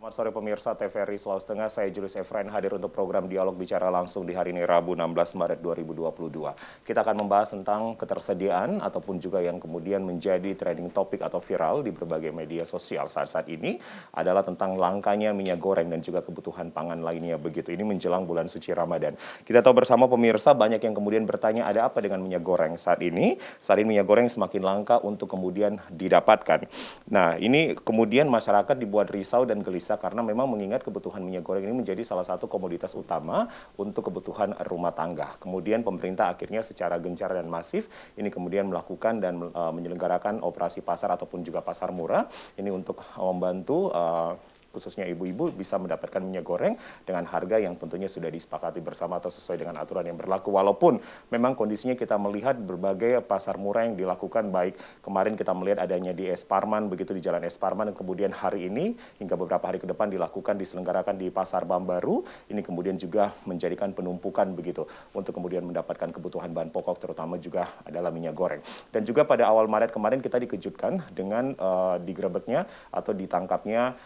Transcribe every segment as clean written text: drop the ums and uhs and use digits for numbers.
Selamat sore pemirsa TVRI Sulawesi Tengah, saya Julius Efrain hadir untuk program Dialog Bicara Langsung di hari ini Rabu 16 Maret 2022. Kita akan membahas tentang ketersediaan ataupun juga yang kemudian menjadi trending topik atau viral di berbagai media sosial saat-saat ini adalah tentang langkanya minyak goreng dan juga kebutuhan pangan lainnya begitu. Ini menjelang bulan suci Ramadan. Kita tahu bersama pemirsa banyak yang kemudian bertanya ada apa dengan minyak goreng saat ini. Saat ini minyak goreng semakin langka untuk kemudian didapatkan. Nah ini kemudian masyarakat dibuat risau dan gelisah karena memang mengingat kebutuhan minyak goreng ini menjadi salah satu komoditas utama untuk kebutuhan rumah tangga. Kemudian pemerintah akhirnya secara gencar dan masif ini kemudian melakukan dan menyelenggarakan operasi pasar ataupun juga pasar murah ini untuk membantu khususnya ibu-ibu bisa mendapatkan minyak goreng dengan harga yang tentunya sudah disepakati bersama atau sesuai dengan aturan yang berlaku. Walaupun memang kondisinya kita melihat berbagai pasar murah yang dilakukan, baik kemarin kita melihat adanya di Es Parman, begitu di Jalan Es Parman, dan kemudian hari ini hingga beberapa hari ke depan diselenggarakan di Pasar Bambaru. Ini kemudian juga menjadikan penumpukan begitu untuk kemudian mendapatkan kebutuhan bahan pokok terutama juga adalah minyak goreng. Dan juga pada awal Maret kemarin kita dikejutkan dengan digerebeknya atau ditangkapnya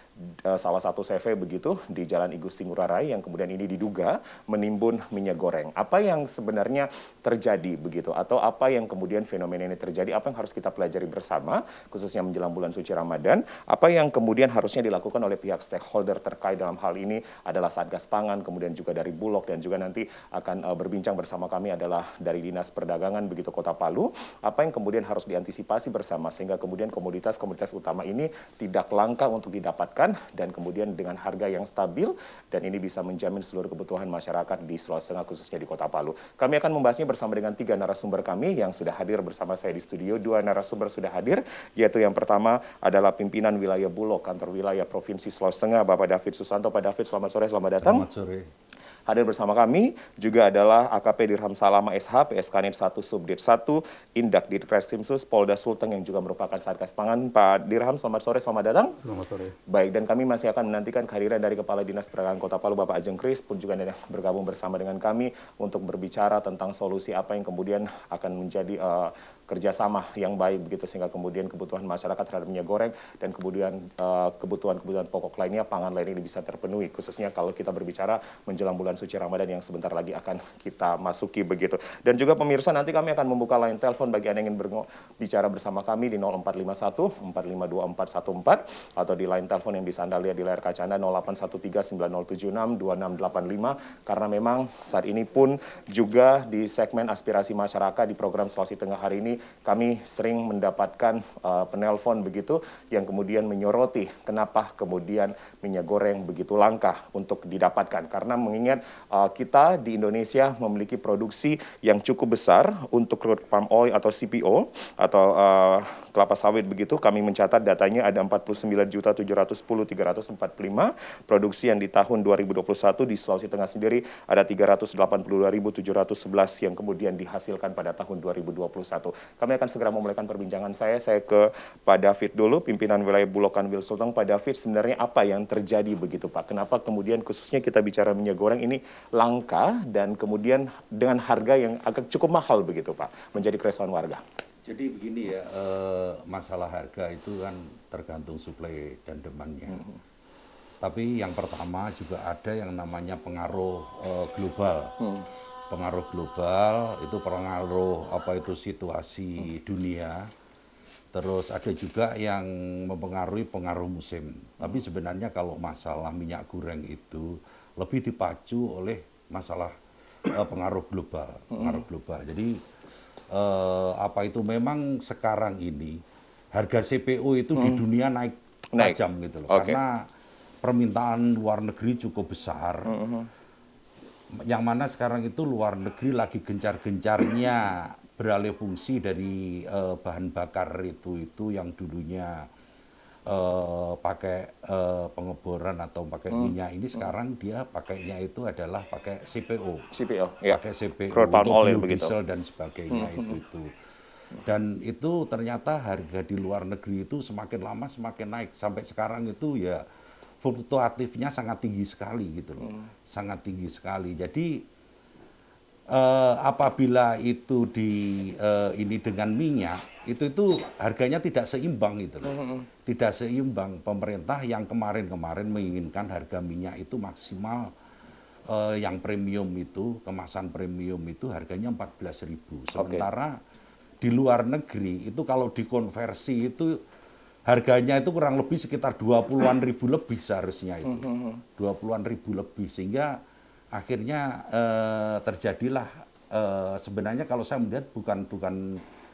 salah satu CV begitu di Jalan I Gusti Ngurah Rai yang kemudian ini diduga menimbun minyak goreng. Apa yang sebenarnya terjadi begitu atau apa yang kemudian fenomena ini terjadi, apa yang harus kita pelajari bersama khususnya menjelang bulan suci Ramadan, apa yang kemudian harusnya dilakukan oleh pihak stakeholder terkait dalam hal ini adalah Satgas Pangan, kemudian juga dari Bulog dan juga nanti akan berbincang bersama kami adalah dari Dinas Perdagangan begitu Kota Palu, apa yang kemudian harus diantisipasi bersama sehingga kemudian komoditas-komoditas utama ini tidak langka untuk didapatkan dan kemudian dengan harga yang stabil dan ini bisa menjamin seluruh kebutuhan masyarakat di Sulawesi Tengah khususnya di Kota Palu. Kami akan membahasnya bersama dengan 3 narasumber kami yang sudah hadir bersama saya di studio. 2 narasumber sudah hadir, yaitu yang pertama adalah pimpinan wilayah Bulog Kantor Wilayah Provinsi Sulawesi Tengah, Bapak David Susanto. Pak David, selamat sore, selamat datang. Selamat sore. Hadir bersama kami juga adalah AKP Dirham Salama SH, PSKNIT 1 Subdit 1, Indak Ditreskrimsus Polda Sulteng yang juga merupakan Satgas Pangan. Pak Dirham, selamat sore, selamat datang. Selamat sore. Baik, dan kami masih akan menantikan kehadiran dari Kepala Dinas Perdagangan Kota Palu, Bapak Ajeng Kris, pun juga bergabung bersama dengan kami untuk berbicara tentang solusi apa yang kemudian akan menjadi kerjasama yang baik begitu sehingga kemudian kebutuhan masyarakat terhadap minyak goreng dan kemudian kebutuhan-kebutuhan pokok lainnya, pangan lain ini bisa terpenuhi, khususnya kalau kita berbicara menjelang bulan suci Ramadan yang sebentar lagi akan kita masuki begitu. Dan juga pemirsa, nanti kami akan membuka line telepon bagi Anda yang ingin berbicara bersama kami di 0451 452414 atau di line telepon yang bisa Anda lihat di layar kaca Anda 0813 9076 2685, karena memang saat ini pun juga di segmen aspirasi masyarakat di program Sulawesi Tengah hari ini kami sering mendapatkan penelpon begitu yang kemudian menyoroti kenapa kemudian minyak goreng begitu langka untuk didapatkan, karena mengingat kita di Indonesia memiliki produksi yang cukup besar untuk crude palm oil atau CPO atau kelapa sawit begitu. Kami mencatat datanya ada 49.710.345 produksi yang di tahun 2021 di Sulawesi Tengah sendiri ada 382.711 yang kemudian dihasilkan pada tahun 2021. Kami akan segera memulaikan perbincangan saya ke Pak David dulu, pimpinan wilayah Bulog Kanwil Sulteng. Pak David, sebenarnya apa yang terjadi begitu Pak? Kenapa kemudian khususnya kita bicara minyak goreng ini langka dan kemudian dengan harga yang agak cukup mahal begitu Pak, menjadi keresahan warga? Jadi begini ya, masalah harga itu kan tergantung suplai dan demandnya. Tapi yang pertama juga ada yang namanya pengaruh global. Pengaruh global itu pengaruh situasi dunia. Terus ada juga yang mempengaruhi pengaruh musim. Tapi sebenarnya kalau masalah minyak goreng itu lebih dipacu oleh masalah pengaruh global. Jadi memang sekarang ini harga CPO itu di dunia naik tajam gitu loh. Okay. Karena permintaan luar negeri cukup besar. Yang mana sekarang itu luar negeri lagi gencar-gencarnya beralih fungsi dari bahan bakar itu yang dulunya pakai pengeboran atau pakai minyak, ini sekarang dia pakainya itu adalah pakai CPO, ya. Pakai CPO Crude palm oil biodiesel dan sebagainya itu. Dan itu ternyata harga di luar negeri itu semakin lama semakin naik sampai sekarang itu ya fluktuatifnya sangat tinggi sekali gitu loh, sangat tinggi sekali. Jadi apabila itu ini dengan minyak itu harganya tidak seimbang gitu loh. Tidak seimbang. Pemerintah yang kemarin-kemarin menginginkan harga minyak itu maksimal yang premium itu, kemasan premium itu harganya 14.000. Sementara di luar negeri itu kalau dikonversi itu harganya itu kurang lebih sekitar 20-an ribu lebih seharusnya itu. 20-an ribu lebih, sehingga akhirnya terjadilah sebenarnya kalau saya melihat bukan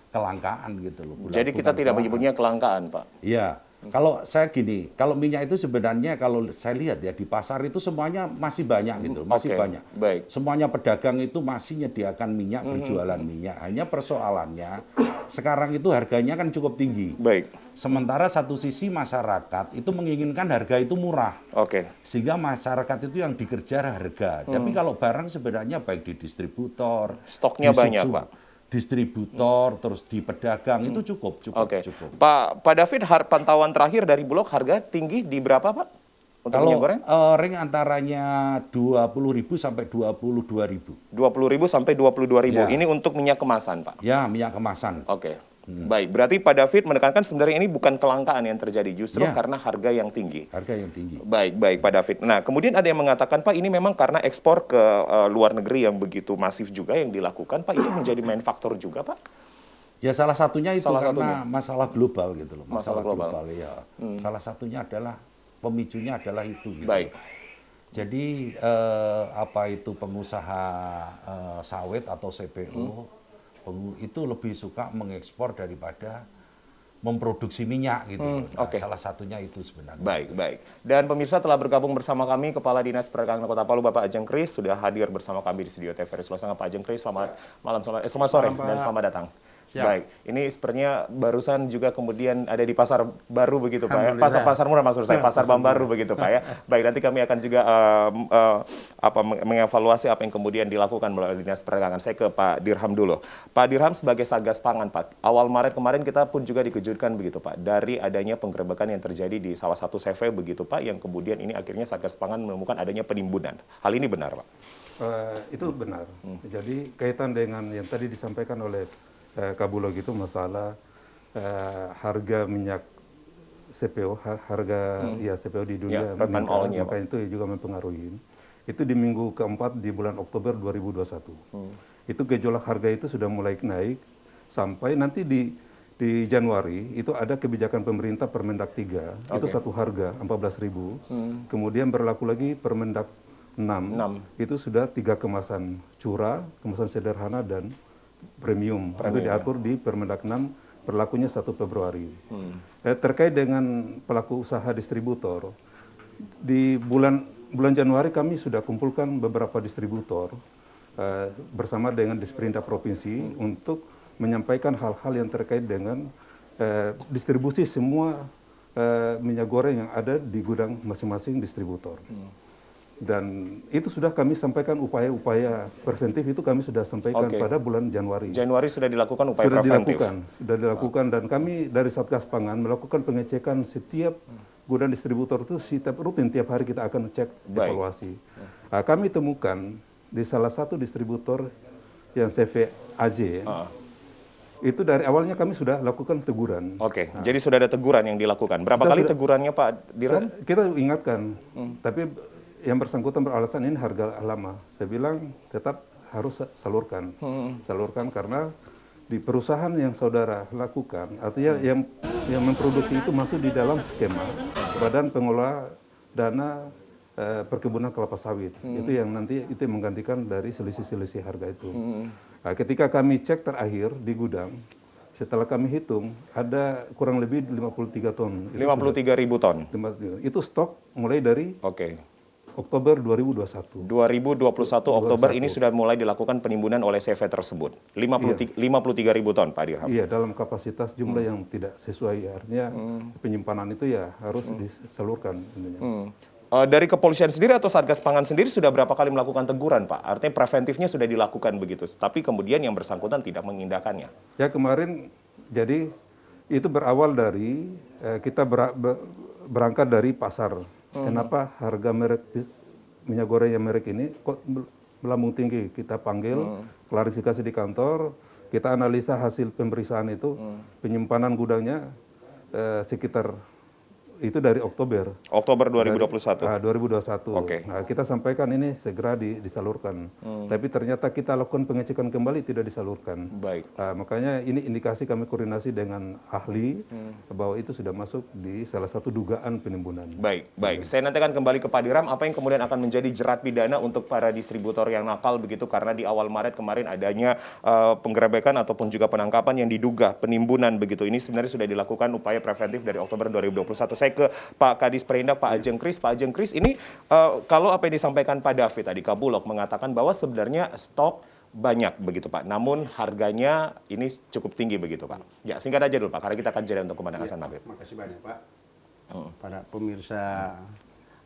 kelangkaan gitu loh. Jadi kita tidak menyebutnya kelangkaan, Pak. Iya. Kalau saya gini, kalau minyak itu sebenarnya kalau saya lihat ya di pasar itu semuanya masih banyak gitu, masih banyak. Baik. Semuanya pedagang itu masih menyediakan minyak, berjualan minyak. Hanya persoalannya sekarang itu harganya kan cukup tinggi. Baik. Sementara satu sisi masyarakat itu menginginkan harga itu murah. Sehingga masyarakat itu yang dikejar harga. Tapi kalau barang sebenarnya baik di distributor, stoknya banyak, Pak. Distributor, terus di pedagang itu cukup. Pak David, pantauan terakhir dari Bulog harga tinggi di berapa, Pak? Untuk kalau minyak goreng? ring antaranya 20.000 sampai 22.000. 20.000 sampai 22.000. Ya. Ini untuk minyak kemasan, Pak. Ya, minyak kemasan. Baik, berarti Pak David menekankan sebenarnya ini bukan kelangkaan yang terjadi, justru karena harga yang tinggi. Harga yang tinggi. Baik Pak David. Nah, kemudian ada yang mengatakan, Pak, ini memang karena ekspor ke luar negeri yang begitu masif juga yang dilakukan, Pak, itu menjadi main faktor juga, Pak? Ya, salah satunya itu Salah karena satunya. masalah global gitu loh. Masalah global. Ya. Salah satunya adalah pemicunya adalah itu. Gitu. Baik. Jadi apa itu pengusaha sawit atau CPO itu lebih suka mengekspor daripada memproduksi minyak gitu. Salah satunya itu sebenarnya. Baik. Dan pemirsa, telah bergabung bersama kami Kepala Dinas Perdagangan Kota Palu, Bapak Ajeng Kris, sudah hadir bersama kami di studio TVRI Sulawesi. Pak Ajeng Kris, selamat malam, selamat sore, dan selamat datang. Siap. Baik, ini sepertinya barusan juga kemudian ada di Pasar Baru begitu Pak ya? Pasar Murah maksud saya, Pasar Bambaru begitu Pak ya. Baik, nanti kami akan juga mengevaluasi apa yang kemudian dilakukan melalui Dinas Perdagangan. Saya ke Pak Dirham dulu. Pak Dirham, sebagai Satgas Pangan Pak, awal Maret kemarin kita pun juga dikejutkan begitu Pak, dari adanya penggerebekan yang terjadi di salah satu CV begitu Pak, yang kemudian ini akhirnya Satgas Pangan menemukan adanya penimbunan. Hal ini benar Pak? Itu benar. Jadi kaitan dengan yang tadi disampaikan oleh Kabulog itu masalah harga minyak CPO, harga CPO di dunia meningkat, maka itu juga mempengaruhi. Itu di minggu keempat di bulan Oktober 2021. Itu gejolak harga itu sudah mulai naik sampai nanti di Januari itu ada kebijakan pemerintah Permendak 3, itu satu harga 14.000. Kemudian berlaku lagi Permendak 6, itu sudah 3 kemasan curah, kemasan sederhana dan premium. Itu diatur di Permendak 6, berlakunya 1 Februari. Terkait dengan pelaku usaha distributor, di bulan Januari kami sudah kumpulkan beberapa distributor bersama dengan Disperindah Provinsi untuk menyampaikan hal-hal yang terkait dengan distribusi semua minyak goreng yang ada di gudang masing-masing distributor. Dan itu sudah kami sampaikan upaya-upaya preventif itu kami sudah sampaikan pada bulan Januari. Januari sudah dilakukan upaya preventif? Sudah dilakukan dan kami dari Satgas Pangan melakukan pengecekan setiap gudang distributor itu rutin tiap hari kita akan cek evaluasi. Kami temukan di salah satu distributor yang CV AJ, itu dari awalnya kami sudah lakukan teguran. Jadi sudah ada teguran yang dilakukan. Berapa kali tegurannya Pak Dirham? Kita ingatkan, tapi yang bersangkutan beralasan ini harga lama. Saya bilang tetap harus salurkan. Salurkan karena di perusahaan yang saudara lakukan, artinya yang memproduksi itu masuk di dalam skema Badan Pengelola Dana Perkebunan Kelapa Sawit. Itu yang nanti itu yang menggantikan dari selisih-selisih harga itu. Nah, ketika kami cek terakhir di gudang, setelah kami hitung ada kurang lebih 53 ton. 53.000 ton? Itu stok mulai dari Oktober 2021. 2021 Oktober ini sudah mulai dilakukan penimbunan oleh CV tersebut. 53.000 ton, Pak Dirham. Iya, dalam kapasitas jumlah yang tidak sesuai. Artinya penyimpanan itu ya harus disalurkan. Dari kepolisian sendiri atau Satgas Pangan sendiri sudah berapa kali melakukan teguran, Pak? Artinya preventifnya sudah dilakukan begitu, tapi kemudian yang bersangkutan tidak mengindahkannya. Ya, kemarin jadi itu berawal dari kita berangkat dari pasar. Kenapa harga merek minyak goreng yang merek ini kok melambung tinggi? Kita panggil klarifikasi di kantor, kita analisa hasil pemeriksaan itu, penyimpanan gudangnya sekitar itu dari Oktober. Oktober 2021. 2021. Oke. Nah, kita sampaikan ini segera disalurkan. Tapi ternyata kita lakukan pengecekan kembali tidak disalurkan. Baik. Makanya ini indikasi kami koordinasi dengan ahli bahwa itu sudah masuk di salah satu dugaan penimbunan. Baik, baik. Saya nanti akan kembali ke Pak Diram. Apa yang kemudian akan menjadi jerat pidana untuk para distributor yang nakal begitu? Karena di awal Maret kemarin adanya penggerebekan ataupun juga penangkapan yang diduga penimbunan begitu. Ini sebenarnya sudah dilakukan upaya preventif dari Oktober 2021. Saya ke Pak Kadis Perindak, Pak Ajeng Kris. Pak Ajeng Kris, ini kalau apa yang disampaikan Pak David tadi, Kabulok mengatakan bahwa sebenarnya stok banyak begitu Pak, namun harganya ini cukup tinggi begitu Pak. Ya, singkat aja dulu Pak, karena kita akan jeda untuk kumandang azan maghrib. Makasih banyak Pak. Para pemirsa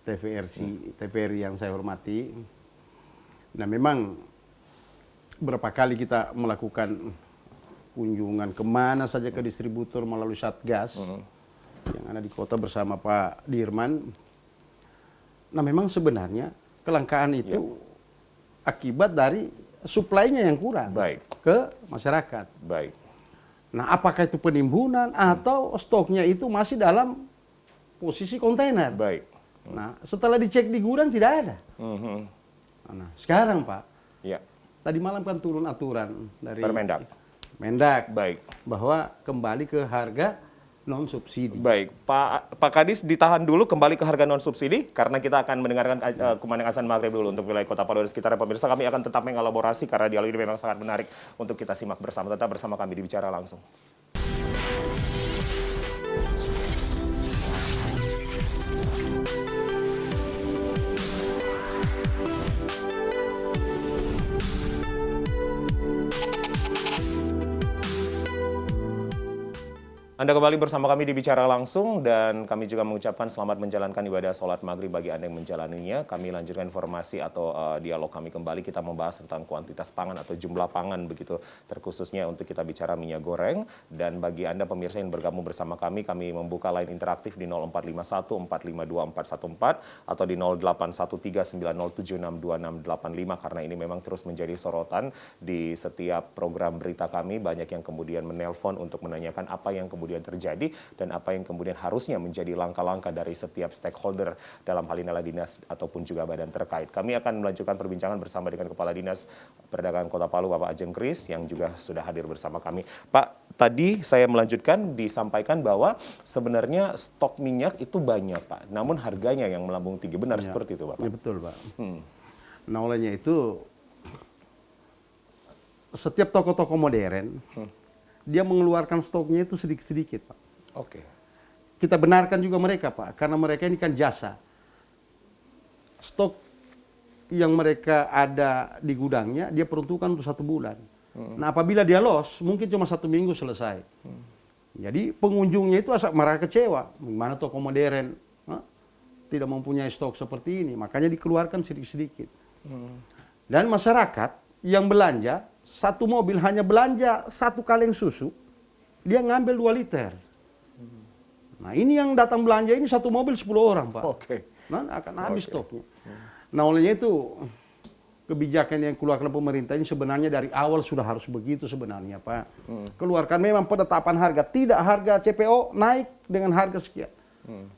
TVRI yang saya hormati. Nah memang berapa kali kita melakukan kunjungan kemana saja ke distributor melalui Satgas yang ada di kota bersama Pak Dirman. Nah memang sebenarnya kelangkaan itu akibat dari suplainya yang kurang ke masyarakat. Baik. Nah apakah itu penimbunan atau stoknya itu masih dalam posisi kontainer? Baik. Nah setelah dicek di gudang tidak ada. Nah sekarang Pak, Ya. tadi malam kan turun aturan dari Mendak. Baik. Bahwa kembali ke harga non subsidi. Baik, Pak Kadis ditahan dulu kembali ke harga non subsidi karena kita akan mendengarkan kumandang azan maghrib dulu untuk wilayah Kota Palu dan sekitarnya. Pemirsa, kami akan tetap mengelaborasi karena dialog ini memang sangat menarik untuk kita simak bersama. Tetap bersama kami di Bicara Langsung. Anda kembali bersama kami di Bicara Langsung dan kami juga mengucapkan selamat menjalankan ibadah sholat maghrib bagi Anda yang menjalaninya. Kami lanjutkan informasi atau dialog kami kembali. Kita membahas tentang kuantitas pangan atau jumlah pangan begitu, terkhususnya untuk kita bicara minyak goreng. Dan bagi Anda pemirsa yang bergabung bersama kami membuka line interaktif di 0451 452 414 atau di 081390762685 karena ini memang terus menjadi sorotan di setiap program berita kami. Banyak yang kemudian menelpon untuk menanyakan apa yang kemudian terjadi dan apa yang kemudian harusnya menjadi langkah-langkah dari setiap stakeholder dalam hal ini adalah dinas ataupun juga badan terkait. Kami akan melanjutkan perbincangan bersama dengan Kepala Dinas Perdagangan Kota Palu, Bapak Ajeng Kris, yang juga sudah hadir bersama kami. Pak, tadi saya melanjutkan disampaikan bahwa sebenarnya stok minyak itu banyak, Pak. Namun harganya yang melambung tinggi. Benar seperti itu, Bapak? Ya betul, Pak. Nah olehnya itu setiap toko-toko modern dia mengeluarkan stoknya itu sedikit-sedikit, Pak. Oke. Kita benarkan juga mereka, Pak, karena mereka ini kan jasa. Stok yang mereka ada di gudangnya, dia peruntukkan untuk 1 bulan. Nah, apabila dia loss, mungkin cuma 1 minggu selesai. Jadi pengunjungnya itu mereka kecewa. Gimana toko modern tidak mempunyai stok seperti ini, makanya dikeluarkan sedikit-sedikit. Dan masyarakat yang belanja, 1 mobil hanya belanja 1 kaleng susu, dia ngambil 2 liter. Nah ini yang datang belanja ini 1 mobil 10 orang, Pak. Oke. Nah akan habis stoknya. Nah olehnya itu kebijakan yang keluarkan pemerintah ini sebenarnya dari awal sudah harus begitu sebenarnya, Pak. Keluarkan memang penetapan harga, tidak harga CPO naik dengan harga sekian.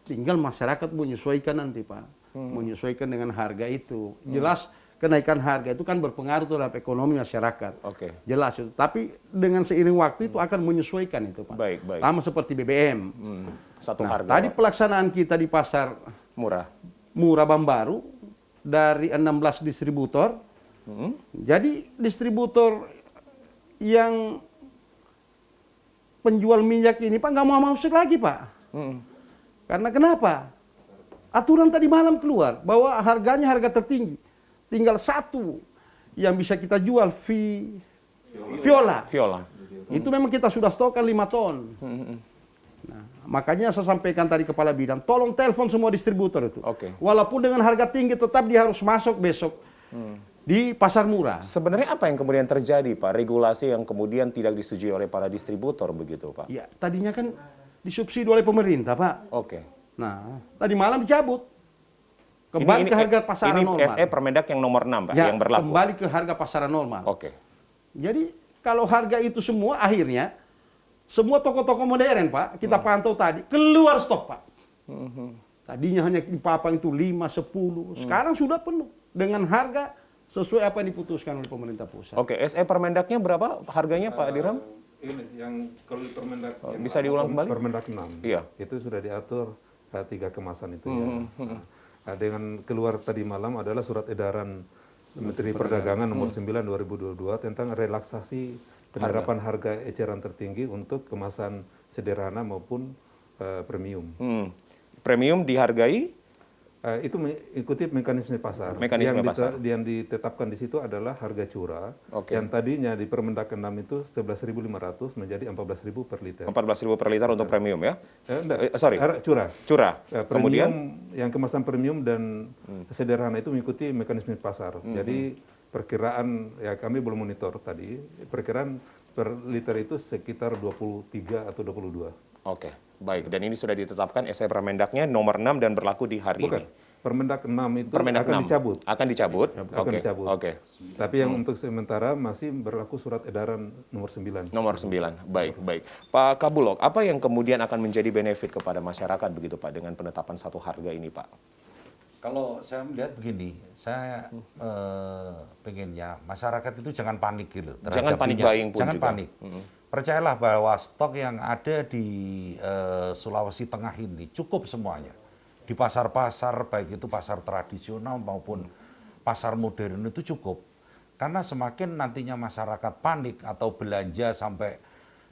Tinggal masyarakat menyesuaikan nanti, Pak. Menyesuaikan dengan harga itu. Jelas kenaikan harga itu kan berpengaruh terhadap ekonomi masyarakat. Oke. Jelas itu. Tapi dengan seiring waktu itu akan menyesuaikan itu, Pak. Baik, baik. Sama seperti BBM. Satu Nah, harga. tadi pelaksanaan kita di pasar murah. Bambaru dari 16 distributor. Jadi distributor yang penjual minyak ini, Pak, nggak mau masuk lagi, Pak. Karena kenapa? Aturan tadi malam keluar bahwa harganya harga tertinggi. Tinggal 1 yang bisa kita jual, Viola. Itu memang kita sudah stokkan 5 ton. Nah, makanya saya sampaikan tadi Kepala Bidang, tolong telepon semua distributor itu. Walaupun dengan harga tinggi, tetap dia harus masuk besok di pasar murah. Sebenarnya apa yang kemudian terjadi, Pak? Regulasi yang kemudian tidak disetujui oleh para distributor begitu, Pak? Ya, tadinya kan disubsidi oleh pemerintah, Pak. Nah, tadi malam dicabut. Kembali ke harga pasaran normal. Ini SE Permendak yang nomor 6, Pak, ya, yang berlaku. Kembali ke harga pasaran normal. Oke. Jadi kalau harga itu semua akhirnya semua toko-toko modern, Pak, kita pantau tadi keluar stok, Pak. Tadinya hanya dipapang itu 5, 10, sekarang sudah penuh dengan harga sesuai apa yang diputuskan oleh pemerintah pusat. Oke, SE Permendaknya berapa harganya Pak Dirham? Ini yang kalau di Permendak yang Bisa diulang kembali? Permendak 6. Iya. Itu sudah diatur 3 kemasan itu ya. Nah, dengan keluar tadi malam adalah surat edaran Menteri Perdagangan nomor 9 2022 tentang relaksasi penerapan harga eceran tertinggi untuk kemasan sederhana maupun premium. Premium dihargai? Itu mengikuti mekanisme pasar. Mekanisme pasar. Yang ditetapkan di situ adalah harga curah. Oke. Yang tadinya di Permendak 6 itu 11.500 menjadi 14.000 per liter. 14.000 per liter untuk premium ya? Sorry. Curah. Curah. Premium, Kemudian? yang kemasan premium dan sederhana itu mengikuti mekanisme pasar. Jadi perkiraan, ya kami belum monitor tadi, perkiraan per liter itu sekitar 23 atau 22. Oke, baik. Dan ini sudah ditetapkan SE Permendaknya nomor 6 dan berlaku di hari Bukan, ini. Permendak 6 itu Permendak akan 6. dicabut. Akan dicabut? Akan Oke. dicabut. Oke. Tapi yang untuk sementara masih berlaku surat edaran nomor 9. Nomor 9. Baik, baik. Pak Kabulok, apa yang kemudian akan menjadi benefit kepada masyarakat begitu Pak dengan penetapan satu harga ini Pak? Kalau saya melihat begini, saya pengennya masyarakat itu jangan panik gitu. Jangan terhadap panik minyak. buying pun Jangan juga. panik. Percayalah bahwa stok yang ada di Sulawesi Tengah ini cukup semuanya. Di pasar-pasar, baik itu pasar tradisional maupun pasar modern itu cukup. Karena semakin nantinya masyarakat panik atau belanja sampai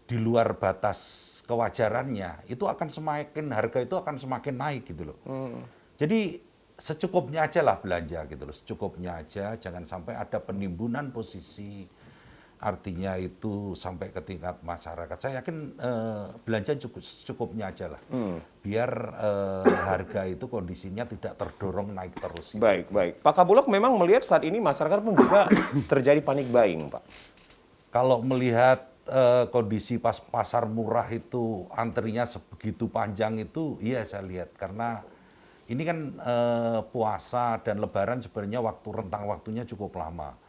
di luar batas kewajarannya, itu akan semakin, harga itu akan semakin naik gitu loh. Jadi secukupnya aja lah belanja gitu loh, secukupnya aja, jangan sampai ada penimbunan posisi, artinya itu sampai ke tingkat masyarakat. Saya yakin belanja secukupnya aja lah, biar harga itu kondisinya tidak terdorong naik terus. Gitu. Baik, baik. Pak Kabulok memang melihat saat ini masyarakat pun juga terjadi panik buying Pak. Kalau melihat kondisi pasar murah itu antrinya sebegitu panjang itu, iya saya lihat karena ini kan puasa dan lebaran sebenarnya rentang waktunya cukup lama.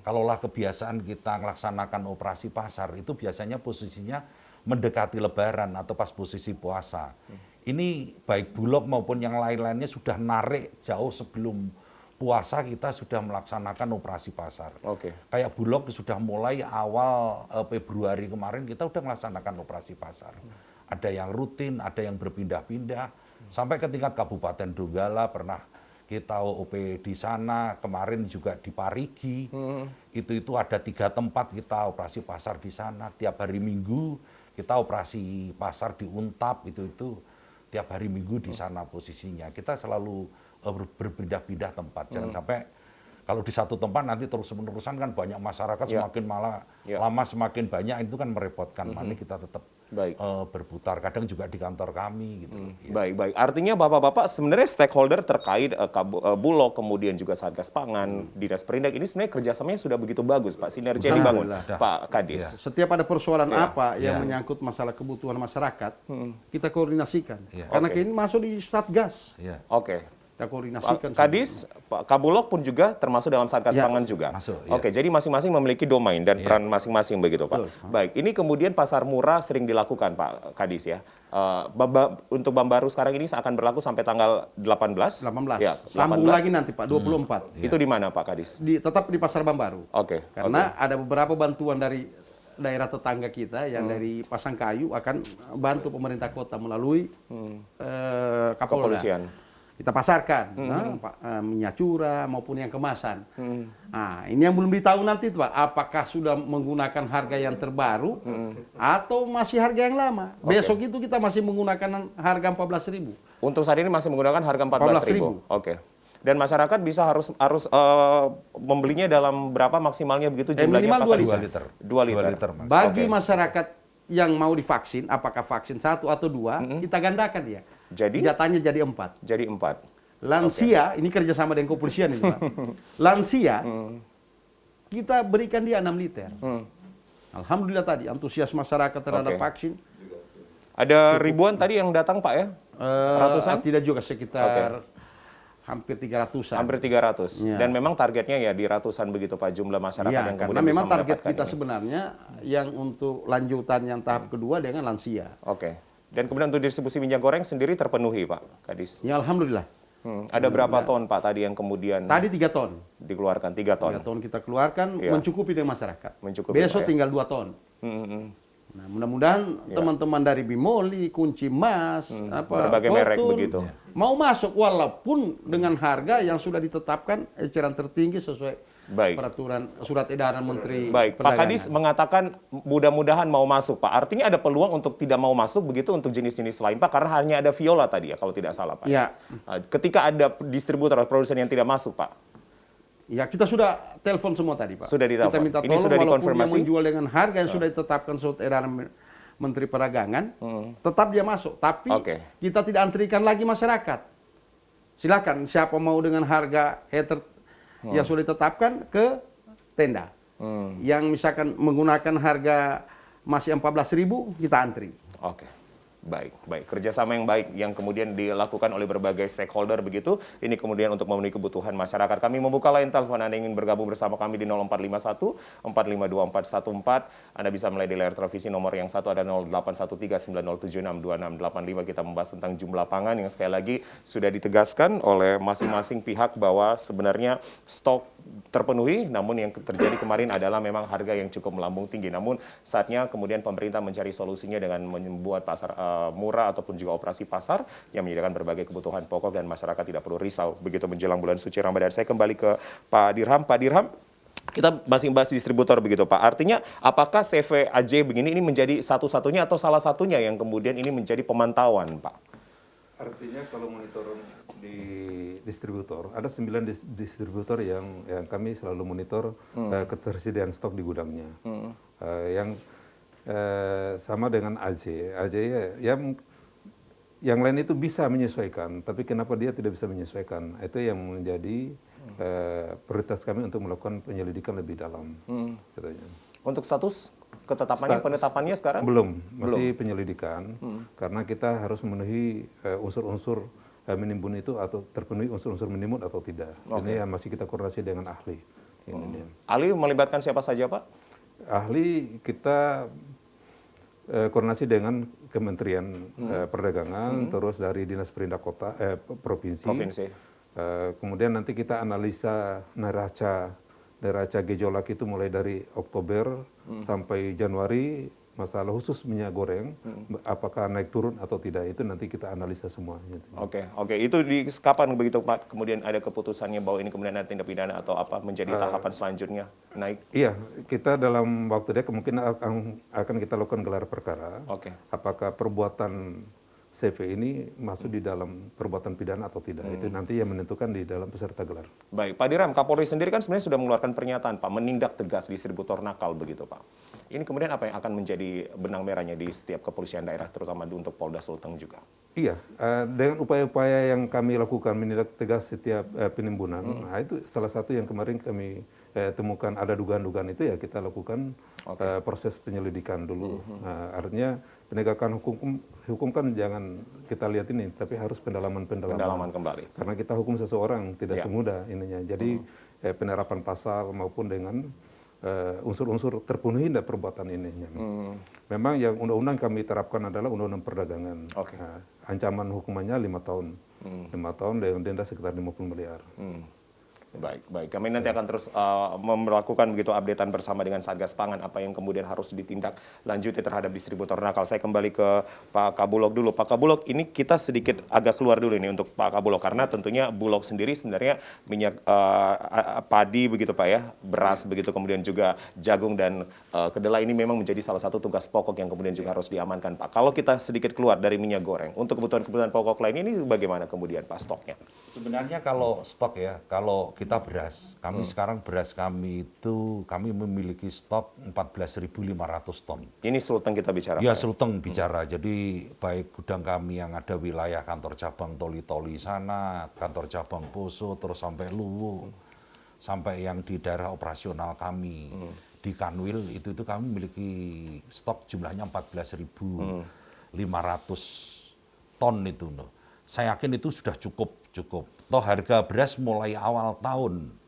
Kalaulah kebiasaan kita melaksanakan operasi pasar itu biasanya posisinya mendekati lebaran atau pas posisi puasa. Ini baik Bulog maupun yang lain-lainnya sudah narik jauh sebelum puasa kita sudah melaksanakan operasi pasar. Oke. Kayak Bulog sudah mulai awal Februari kemarin kita sudah melaksanakan operasi pasar. Ada yang rutin, ada yang berpindah-pindah. Sampai ke tingkat Kabupaten Donggala pernah kita OP di sana, kemarin juga di Parigi. Itu ada 3 tempat kita operasi pasar di sana. Tiap hari Minggu kita operasi pasar di Untap, itu tiap hari Minggu di sana posisinya. Kita selalu berpindah-pindah tempat. Jangan sampai kalau di satu tempat nanti terus-menerusan kan banyak masyarakat semakin lama semakin banyak, itu kan merepotkan. Mari kita tetap berputar, kadang juga di kantor kami gitu. Baik, baik. Artinya Bapak-Bapak sebenarnya stakeholder terkait Bulog, kemudian juga Satgas Pangan, Dinas Perindak ini sebenarnya kerjasamanya sudah begitu bagus Pak, sinergi yang dibangun Pak Kadis. Setiap ada persoalan apa yang menyangkut masalah kebutuhan masyarakat, kita koordinasikan. Karena ini masuk di Satgas. Oke. Kita koordinasikan. Kadis, Pak Kabulok pun juga termasuk dalam Satgas Pangan juga. Masuk, Oke, jadi masing-masing memiliki domain dan peran masing-masing begitu Pak. Baik, ini kemudian pasar murah sering dilakukan Pak Kadis ya. Untuk Bambaru sekarang ini akan berlaku sampai tanggal 18. 18. Ya, Sambung lagi nanti Pak, 24. Itu di mana Pak Kadis? Tetap di Pasar Bambaru. Oke. Karena ada beberapa bantuan dari daerah tetangga kita yang dari Pasangkayu akan bantu pemerintah kota melalui Kapolda. Kepolisian. Kita pasarkan minyak curah maupun yang kemasan. Nah, ini yang belum ditahu nanti Pak, apakah sudah menggunakan harga yang terbaru atau masih harga yang lama. Besok itu kita masih menggunakan harga 14.000. Untuk saat ini masih menggunakan harga 14.000. Oke. Dan masyarakat bisa harus membelinya dalam berapa maksimalnya begitu jumlahnya minimal Pak Kadis? 2 liter. Bagi masyarakat yang mau divaksin, apakah vaksin 1 atau 2, kita gandakan ya. Jadi? Jatahnya jadi 4. Jadi 4. Lansia, ini kerjasama dengan kepolisian ini Pak. Lansia, kita berikan dia 6 liter. Alhamdulillah tadi, antusias masyarakat terhadap vaksin. Ada ribuan tadi yang datang Pak ya? Ratusan? Tidak juga, sekitar hampir 300-an. Hampir 300. Ya. Dan memang targetnya ya di ratusan begitu Pak jumlah masyarakat Ya, yang karena kemudian memang bisa target mendapatkan kita ini. sebenarnya yang untuk lanjutan yang tahap kedua dengan lansia. Oke. Dan kemudian untuk distribusi minyak goreng sendiri terpenuhi Pak Kadis. Ya alhamdulillah. Ada berapa ton Pak tadi yang kemudian Tadi 3 ton. dikeluarkan? 3 ton. 3 ton kita keluarkan Iya. mencukupi dengan masyarakat. Mencukupi, Besok Pak, ya. tinggal 2 ton. Hmm. Nah, mudah-mudahan teman-teman dari Bimoli, Kunci Mas, berbagai merek Fortune, begitu. mau masuk walaupun dengan harga yang sudah ditetapkan eceran tertinggi sesuai Baik. peraturan surat edaran Menteri Baik, Pak Perdagangan. Kadis mengatakan mudah-mudahan mau masuk, Pak. Artinya ada peluang untuk tidak mau masuk begitu untuk jenis-jenis lain, Pak, karena hanya ada Viola tadi ya, kalau tidak salah, Pak. Ya. Ketika ada distributor atau produsen yang tidak masuk, Pak. Ya, kita sudah telepon semua tadi, Pak. Sudah ditelepon. Kita minta Ini tolong sudah walaupun dikonfirmasi? dia menjual dengan harga yang sudah ditetapkan surat edaran Menteri Perdagangan, tetap dia masuk. Tapi Oke. kita tidak antrikan lagi masyarakat. Silakan siapa mau dengan harga header yang sudah ditetapkan ke tenda. Yang misalkan menggunakan harga masih 14.000 kita antri. Oke. Baik, baik. Kerjasama yang baik yang kemudian dilakukan oleh berbagai stakeholder begitu. Ini kemudian untuk memenuhi kebutuhan masyarakat. Kami membuka line telepon Anda ingin bergabung bersama kami di 0451 452414. Anda bisa mulai di layar televisi nomor yang satu ada 0813 9076 2685. Kita membahas tentang jumlah pangan yang sekali lagi sudah ditegaskan oleh masing-masing pihak bahwa sebenarnya stok terpenuhi, namun yang terjadi kemarin adalah memang harga yang cukup melambung tinggi. Namun saatnya kemudian pemerintah mencari solusinya dengan membuat pasar murah ataupun juga operasi pasar yang menyediakan berbagai kebutuhan pokok dan masyarakat tidak perlu risau begitu menjelang bulan suci Ramadan. Saya kembali ke Pak Dirham. Pak Dirham, kita masih bahas distributor begitu Pak. Artinya apakah CVAJ begini ini menjadi satu-satunya atau salah satunya yang kemudian ini menjadi pemantauan Pak? Artinya kalau monitor di distributor, ada 9 distributor yang kami selalu monitor ketersediaan stok di gudangnya. Yang sama dengan AJ ya, yang lain itu bisa menyesuaikan, tapi kenapa dia tidak bisa menyesuaikan? Itu yang menjadi prioritas kami untuk melakukan penyelidikan lebih dalam. Katanya. Untuk status penetapannya sekarang? Belum, masih penyelidikan, karena kita harus memenuhi unsur-unsur menimbun itu atau terpenuhi unsur-unsur menimbun atau tidak. Ini yang masih kita koordinasi dengan ahli. Ini dia. Ahli melibatkan siapa saja Pak? Ahli kita koordinasi dengan Kementerian Perdagangan, terus dari Dinas Perindak Kota, Provinsi. Kemudian nanti kita analisa neraca gejolak itu mulai dari Oktober sampai Januari, masalah khusus minyak goreng, apakah naik turun atau tidak, itu nanti kita analisa semua. Oke. Itu di kapan begitu Pak? Kemudian ada keputusannya bahwa ini kemudian ada tindak pidana atau apa menjadi tahapan selanjutnya naik? Iya, kita dalam waktu dia kemungkinan akan kita lakukan gelar perkara. Oke. Apakah perbuatan CV ini masuk di dalam perbuatan pidana atau tidak, itu nanti yang menentukan di dalam peserta gelar. Baik, Pak Dirham, Kapolri sendiri kan sebenarnya sudah mengeluarkan pernyataan Pak, menindak tegas distributor nakal begitu Pak. Ini kemudian apa yang akan menjadi benang merahnya di setiap kepolisian daerah, terutama untuk Polda Sulteng juga? Iya, dengan upaya-upaya yang kami lakukan menindak tegas setiap penimbunan, nah itu salah satu yang kemarin kami temukan ada dugaan-dugaan itu ya kita lakukan proses penyelidikan dulu. Nah, artinya penegakan hukum kan jangan kita lihat ini, tapi harus pendalaman kembali. Karena kita hukum seseorang tidak semudah ininya. Jadi penerapan pasal maupun dengan unsur-unsur terpenuhi tidak perbuatan ini. Memang yang undang-undang kami terapkan adalah undang-undang perdagangan. Nah, ancaman hukumannya 5 tahun. 5 tahun dengan denda sekitar 50 miliar. Baik. Kami nanti akan terus melakukan begitu updatean bersama dengan Satgas Pangan apa yang kemudian harus ditindak lanjuti terhadap distributor nakal. Saya kembali ke Pak Kabulok dulu. Pak Kabulok, ini kita sedikit agak keluar dulu ini untuk Pak Kabulok karena tentunya Bulog sendiri sebenarnya minyak padi begitu Pak ya, beras begitu kemudian juga jagung dan kedelai ini memang menjadi salah satu tugas pokok yang kemudian juga harus diamankan Pak. Kalau kita sedikit keluar dari minyak goreng, untuk kebutuhan pokok lain ini bagaimana kemudian Pak stoknya? Sebenarnya kalau stok ya, kalau kita beras, sekarang beras kami itu kami memiliki stok 14.500 ton. Ini Sulteng kita bicara. Ya, Sulteng bicara. Jadi baik gudang kami yang ada wilayah kantor cabang Toli-Toli sana, kantor cabang Poso, terus sampai Luwu, sampai yang di daerah operasional kami di Kanwil itu kami memiliki stok jumlahnya 14.500 ton itu. Saya yakin itu sudah cukup Cukup. Toh harga beras mulai awal tahun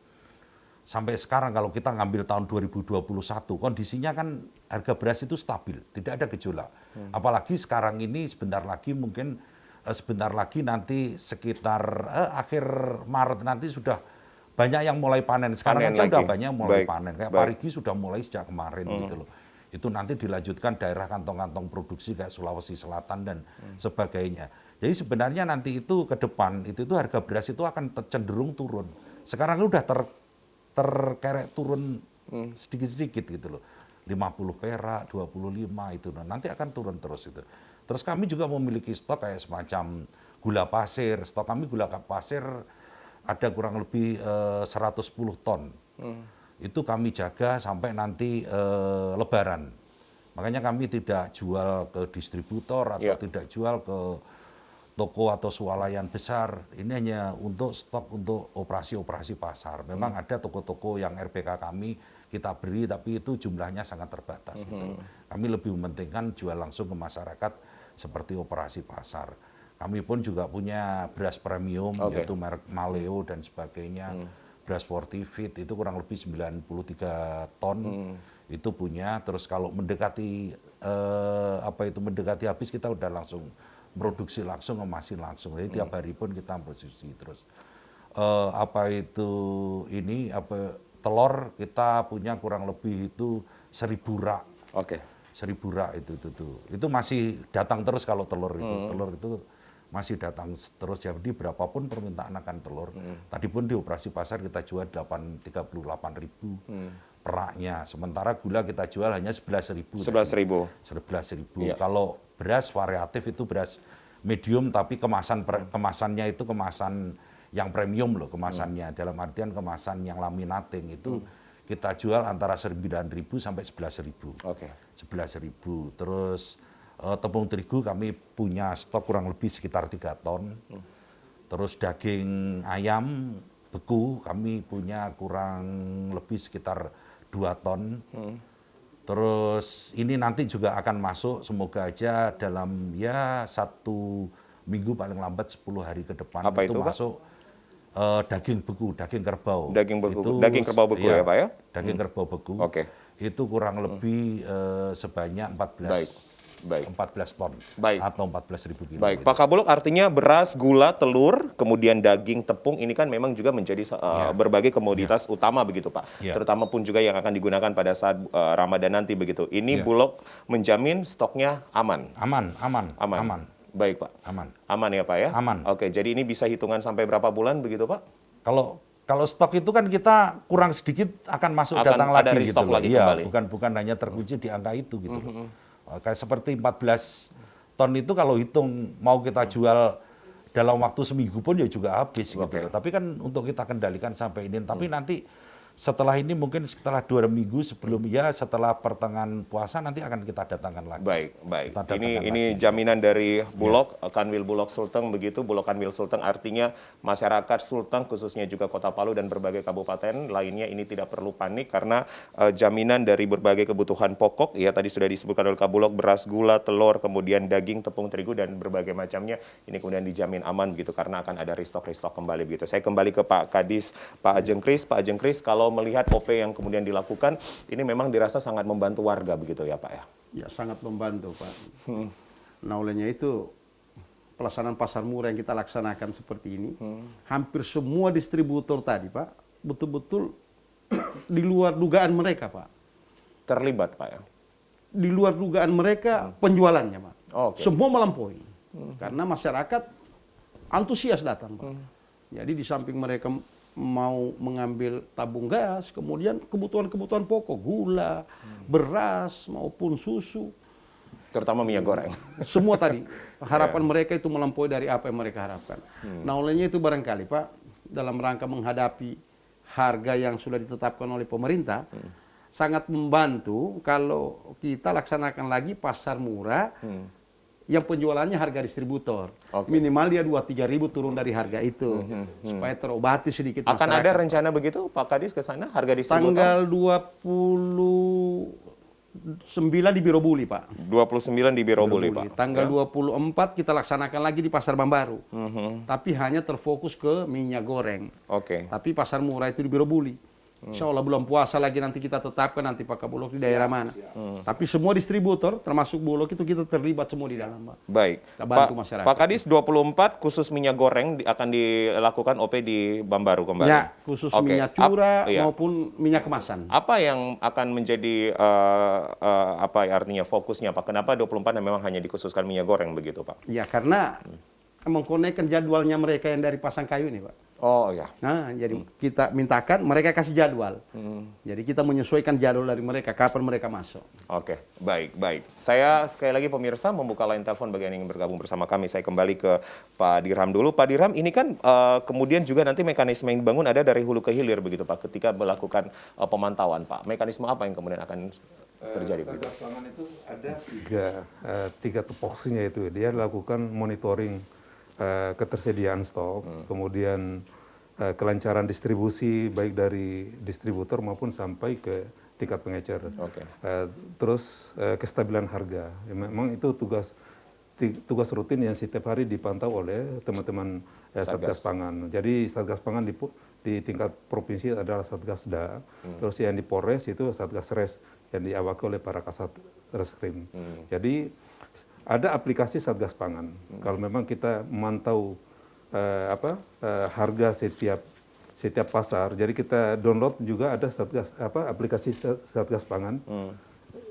sampai sekarang kalau kita ngambil tahun 2021, kondisinya kan harga beras itu stabil, tidak ada gejolak. Apalagi sekarang ini sebentar lagi mungkin sebentar lagi nanti sekitar akhir Maret nanti sudah banyak yang mulai panen. Sekarang Panen aja lagi. udah banyak mulai Baik, panen. Kayak baik. Parigi sudah mulai sejak kemarin gitu loh. Itu nanti dilanjutkan daerah kantong-kantong produksi kayak Sulawesi Selatan dan sebagainya. Jadi sebenarnya nanti itu ke depan itu harga beras itu akan cenderung turun. Sekarang udah terkerek turun sedikit-sedikit gitu loh. 50 perak, 25 itu. Nah, nanti akan turun terus itu. Terus kami juga memiliki stok kayak semacam gula pasir. Stok kami gula pasir ada kurang lebih 110 ton. Itu kami jaga sampai nanti Lebaran. Makanya kami tidak jual ke distributor atau tidak jual ke toko atau swalayan besar. Ini hanya untuk stok untuk operasi-operasi pasar. Memang ada toko-toko yang RPK kami kita beri, tapi itu jumlahnya sangat terbatas. Gitu. Kami lebih mementingkan jual langsung ke masyarakat seperti operasi pasar. Kami pun juga punya beras premium, yaitu merek Maleo dan sebagainya. Beras Fortifit itu kurang lebih 93 ton. Itu punya. Terus kalau mendekati mendekati habis kita udah langsung produksi langsung, ngemasin langsung. Jadi tiap hari pun kita produksi terus. Telur kita punya kurang lebih itu 1000 rak. 1000 rak itu masih datang terus kalau telur itu. Telur itu masih datang terus, jadi berapapun permintaan akan telur. Tadi pun di operasi pasar kita jual 38.000 peraknya. Sementara gula kita jual hanya 11.000. 11.000. Kalau beras variatif itu beras medium, tapi kemasannya itu kemasan yang premium loh kemasannya. Dalam artian kemasan yang laminating itu kita jual antara 9.000 sampai 11.000. 11.000. Terus tepung terigu kami punya stok kurang lebih sekitar 3 ton. Terus daging ayam beku kami punya kurang lebih sekitar 2 ton. Terus ini nanti juga akan masuk semoga aja dalam 1 minggu paling lambat 10 hari ke depan. Apa itu masuk daging beku, daging kerbau. Daging beku, itu, daging kerbau beku ya Pak ya? Daging kerbau beku. Itu kurang lebih sebanyak 14 ton atau 14.000 kilo. Baik, Pak Kabulok, artinya beras, gula, telur, kemudian daging, tepung ini kan memang juga menjadi berbagai komoditas utama begitu Pak. Terutama pun juga yang akan digunakan pada saat Ramadan nanti begitu. Ini Bulog menjamin stoknya aman. Aman. Baik Pak. Aman ya Pak ya? Aman. Oke, jadi ini bisa hitungan sampai berapa bulan begitu Pak? Kalau stok itu kan kita kurang sedikit akan masuk datang ada lagi restock gitu loh. lagi Iya, kembali. bukan hanya terkunci di angka itu gitu loh. Kayak seperti 14 ton itu kalau hitung mau kita jual dalam waktu seminggu pun ya juga habis gitu loh. Tapi kan untuk kita kendalikan sampai ini. Tapi nanti setelah ini mungkin setelah 2 minggu sebelum setelah pertengahan puasa nanti akan kita datangkan lagi. Baik. Ini jaminan dari Bulog, Kanwil Bulog Sulteng begitu, Bulog Kanwil Sulteng artinya masyarakat Sulteng khususnya juga Kota Palu dan berbagai kabupaten lainnya ini tidak perlu panik karena jaminan dari berbagai kebutuhan pokok ya tadi sudah disebutkan oleh Kabulok, beras, gula, telur, kemudian daging, tepung terigu dan berbagai macamnya ini kemudian dijamin aman begitu karena akan ada restock kembali begitu. Saya kembali ke Pak Kadis, Pak Ajeng Kris, kalau melihat OP yang kemudian dilakukan, ini memang dirasa sangat membantu warga begitu ya Pak ya? Ya sangat membantu Pak. Nah olehnya itu pelaksanaan pasar murah yang kita laksanakan seperti ini, hampir semua distributor tadi Pak, betul-betul di luar dugaan mereka Pak. Terlibat Pak ya? Di luar dugaan mereka penjualannya Pak. Semua melampaui. Karena masyarakat antusias datang Pak. Jadi di samping mereka mau mengambil tabung gas, kemudian kebutuhan-kebutuhan pokok, gula, beras, maupun susu. Terutama minyak goreng. Semua tadi, harapan mereka itu melampaui dari apa yang mereka harapkan. Nah olehnya itu barangkali Pak, dalam rangka menghadapi harga yang sudah ditetapkan oleh pemerintah, sangat membantu kalau kita laksanakan lagi pasar murah, yang penjualannya harga distributor. Minimal dia 2-3 ribu turun dari harga itu. Supaya terobati sedikit masyarakat. Akan ada rencana begitu Pak Kadis ke sana harga distributor? Tanggal 20 di Birobuli, Pak. 29 di Birobuli, Pak. Tanggal Ya. 24 kita laksanakan lagi di Pasar Bambaru. Tapi hanya terfokus ke minyak goreng. Oke. Tapi pasar murah itu di Birobuli. Insya Allah bulan puasa lagi nanti kita tetapkan nanti Pak Kabulok di daerah mana. Tapi semua distributor termasuk Bulog itu kita terlibat semua di dalam, Pak. Baik. Kita bantu masyarakat. Pak Kadis 24 khusus minyak goreng akan dilakukan OP di Bambaru kembali. Ya, khusus Oke. minyak curah Iya. maupun minyak kemasan. Apa yang akan menjadi apa ya artinya fokusnya Pak? Kenapa 24 yang memang hanya dikhususkan minyak goreng begitu Pak? Ya, karena mengkonekkan jadwalnya mereka yang dari Pasangkayu ini, Pak. Oh ya. Nah, jadi kita mintakan mereka kasih jadwal. Jadi kita menyesuaikan jadwal dari mereka kapan mereka masuk. Oke, baik. Saya sekali lagi pemirsa membuka line telepon bagi yang ingin bergabung bersama kami. Saya kembali ke Pak Dirham dulu. Pak Dirham, ini kan kemudian juga nanti mekanisme yang dibangun ada dari hulu ke hilir begitu Pak ketika melakukan pemantauan Pak. Mekanisme apa yang kemudian akan terjadi begitu? Satgas Pangan itu ada tiga tupoksinya itu. Dia lakukan monitoring ketersediaan stok, kemudian kelancaran distribusi baik dari distributor maupun sampai ke tingkat pengecer. Oke. Terus kestabilan harga. Ya, memang itu tugas rutin yang setiap hari dipantau oleh teman-teman Satgas Pangan. Jadi Satgas Pangan di tingkat provinsi adalah Satgasda, terus yang di Polres itu Satgas Res yang diawaki oleh para Kasat Reskrim. Jadi ada aplikasi Satgas Pangan. Kalau memang kita memantau harga setiap pasar, jadi kita download juga ada aplikasi Satgas Pangan.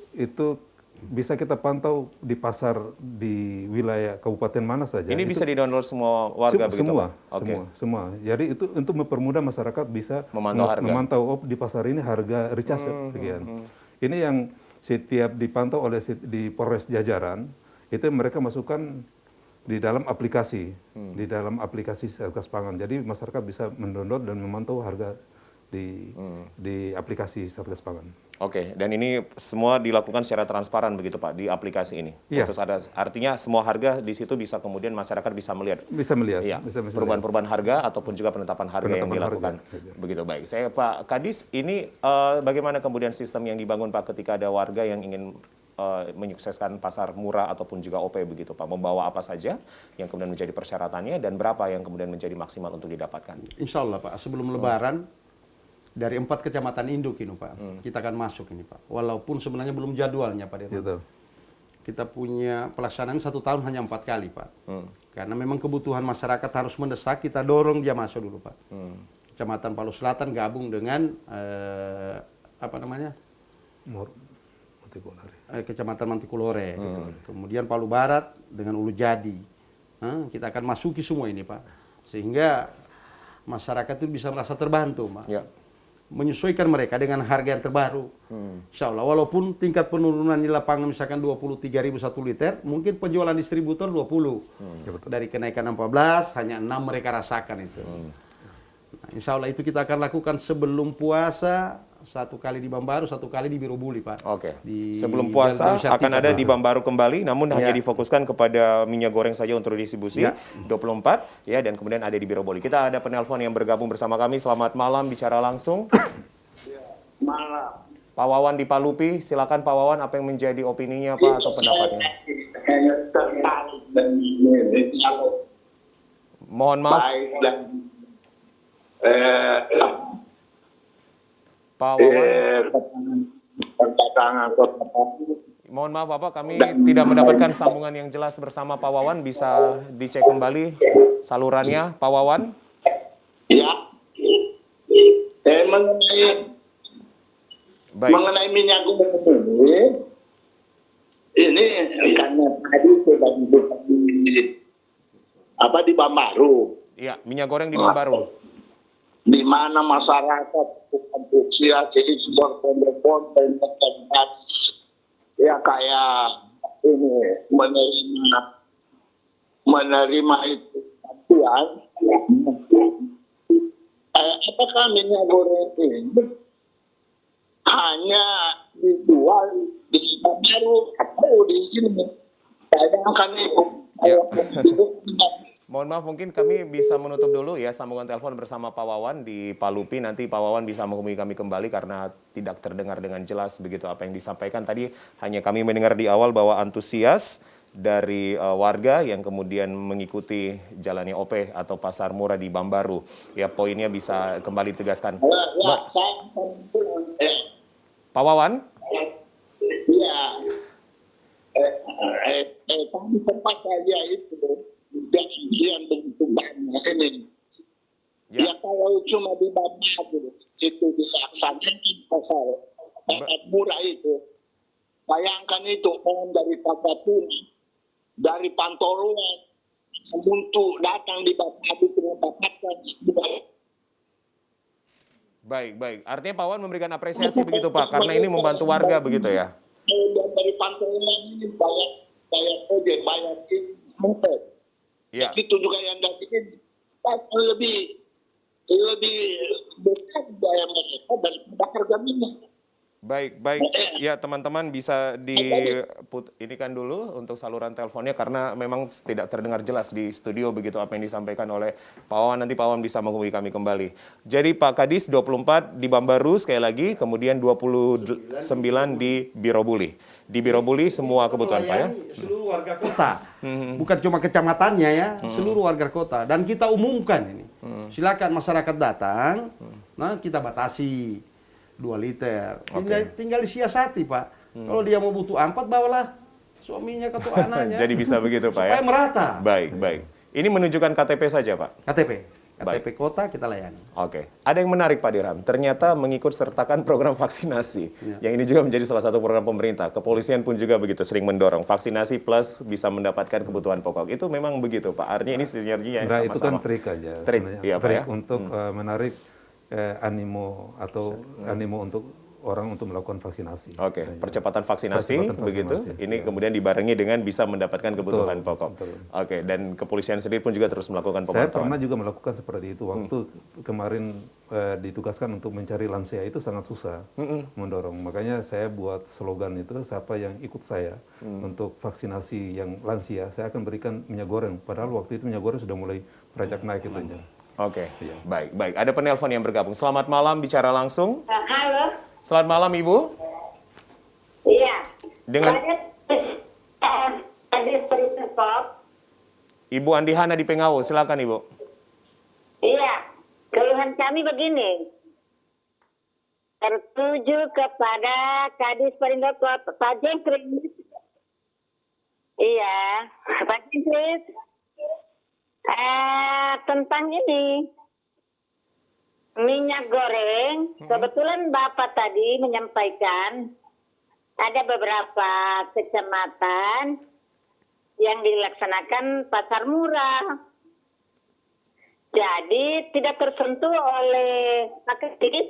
Itu bisa kita pantau di pasar di wilayah kabupaten mana saja. Ini itu, bisa di-download semua warga begitu semua, Pak? Oke. semua. Jadi itu untuk mempermudah masyarakat bisa Memantau harga. memantau di pasar ini harga recharge sekian. Ini yang setiap dipantau oleh di Polres jajaran, itu mereka masukkan di dalam aplikasi, Satgas Pangan. Jadi masyarakat bisa mendownload dan memantau harga di aplikasi Satgas Pangan. Oke, dan ini semua dilakukan secara transparan begitu Pak di aplikasi ini. Iya. Terus ada artinya semua harga di situ bisa kemudian masyarakat bisa melihat. Bisa melihat. Iya, bisa melihat. perubahan-perubahan harga ataupun juga penetapan harga yang dilakukan. Begitu baik. Saya Pak Kadis, ini bagaimana kemudian sistem yang dibangun Pak ketika ada warga yang ingin menyukseskan pasar murah ataupun juga OP begitu Pak? Membawa apa saja yang kemudian menjadi persyaratannya dan berapa yang kemudian menjadi maksimal untuk didapatkan? Insya Allah Pak, sebelum Lebaran dari 4 kecamatan induk ini Pak, kita akan masuk ini Pak. Walaupun sebenarnya belum jadwalnya Pak Dirham. Gitu. Kita punya pelaksanaan 1 tahun hanya 4 kali Pak. Karena memang kebutuhan masyarakat harus mendesak, kita dorong dia masuk dulu Pak. Kecamatan Palu Selatan gabung dengan Kecamatan Mantikulore. Gitu. Kemudian Palu Barat dengan Ulu Jadi. Kita akan masuki semua ini Pak. Sehingga masyarakat itu bisa merasa terbantu Pak. Ya. Menyesuaikan mereka dengan harga yang terbaru. Insya Allah, walaupun tingkat penurunan di lapangan misalkan 23.000 1 liter, mungkin penjualan distributor 20. Dari kenaikan 14, hanya 6 mereka rasakan itu. Nah, insya Allah itu kita akan lakukan sebelum puasa, 1 kali di Bambaru, 1 kali di Birobuli Pak. Oke. Di Sebelum puasa Jalan akan ada di Bambaru kembali, namun hanya Ya. difokuskan kepada minyak goreng saja untuk distribusi Ya. 24 ya, dan kemudian ada di Biroboli. Kita ada penelpon yang bergabung bersama kami. Selamat malam, bicara langsung. Malam. Pak Wawan di Palupi, silakan Pak Wawan, apa yang menjadi opininya Pak atau pendapatnya? Saya tertarik dan ini kalau Mohon maaf, baik dan Pak Wawan. perdagangan kota Palu. Mohon maaf Bapak, kami tidak mendapatkan sambungan yang jelas bersama Pak Wawan. Bisa dicek kembali salurannya, Pak Wawan? Ya. Mengenai minyak goreng ini karena tadi sudah dibuka di Bambaru, Iya, minyak goreng di Bambaru. di mana masyarakat produksi jadi berbondong-bondong ya kayak ini menerima itu bantuan. Apakah minyak goreng ini hanya dijual di Bambaru atau di sini? Kadang kan itu Mohon maaf, mungkin kami bisa menutup dulu ya sambungan telepon bersama Pak Wawan di Palupi. Nanti Pak Wawan bisa menghubungi kami kembali karena tidak terdengar dengan jelas begitu apa yang disampaikan. Tadi hanya kami mendengar di awal bahwa antusias dari warga yang kemudian mengikuti jalannya OP atau pasar murah di Bambaru. Ya, poinnya bisa kembali ditegaskan. Pak Wawan? Ya, kami tempat saja itu yang begitu banyak ini. Ya. Ya kalau cuma di Bambaru itu dilaksanakan pasar murah itu. Bayangkan itu orang dari Papatuna, dari Pantoluan, untuk datang di Bambaru itu mendapatkan Baik. Artinya Pak Wawan memberikan apresiasi begitu Pak, karena ini membantu warga begitu ya? dari Pantoluan ini bayar ojek, bayar motor. Ya. Itu juga yang dari ini lebih besar biaya mereka daripada harga minyak. Baik. Ya, teman-teman bisa ini kan dulu untuk saluran teleponnya karena memang tidak terdengar jelas di studio begitu apa yang disampaikan oleh Pak Wawan. Nanti Pak Wawan bisa menghubungi kami kembali. Jadi Pak Kadis 24 di Bambaru sekali lagi, kemudian 29 di Birobuli. Di Birobuli semua kebutuhan Pak ya? Seluruh warga kota, bukan cuma kecamatannya ya, seluruh warga kota. Dan kita umumkan ini, silakan masyarakat datang, nah kita batasi 2 liter. Tinggal disiasati Pak. Kalau dia mau butuh 4, bawalah suaminya atau anaknya. Jadi bisa begitu Pak ya? Supaya merata. Baik. Ini menunjukkan KTP saja Pak? KTP kota kita layani. Oke. Ada yang menarik Pak Dirham, ternyata mengikut sertakan program vaksinasi. Yang ini juga menjadi salah satu program pemerintah. Kepolisian pun juga begitu sering mendorong. Vaksinasi plus bisa mendapatkan kebutuhan pokok. Itu memang begitu Pak. Artinya ini sinerginya yang sama-sama. Itu kan trik aja. Trik, iya Pak ya? Untuk menarik animo untuk orang untuk melakukan vaksinasi. Oke, percepatan vaksinasi begitu. Ini kemudian dibarengi dengan bisa mendapatkan kebutuhan pokok. Betul. Oke, dan kepolisian sendiri pun juga terus melakukan Saya pemantauan. pernah juga melakukan seperti itu. Waktu kemarin ditugaskan untuk mencari lansia itu sangat susah mendorong. Makanya saya buat slogan itu, siapa yang ikut saya untuk vaksinasi yang lansia, saya akan berikan minyak goreng. Padahal waktu itu minyak goreng sudah mulai beranjak naik itu aja. Oke, baik. Ada penelpon yang bergabung. Selamat malam, bicara langsung. Halo. Selamat malam, Ibu. Iya. Dengan Tadi Periskop. Ibu Andi Hana di Pengawu, silakan Ibu. Iya. Keluhan kami begini. Tertuju kepada Kadis Periskop Pak Jengkris. Iya, Pak Jengkris. Tentang ini. Minyak goreng, kebetulan Bapak tadi menyampaikan ada beberapa kecamatan yang dilaksanakan pasar murah. Jadi tidak tersentuh oleh Pak Kadis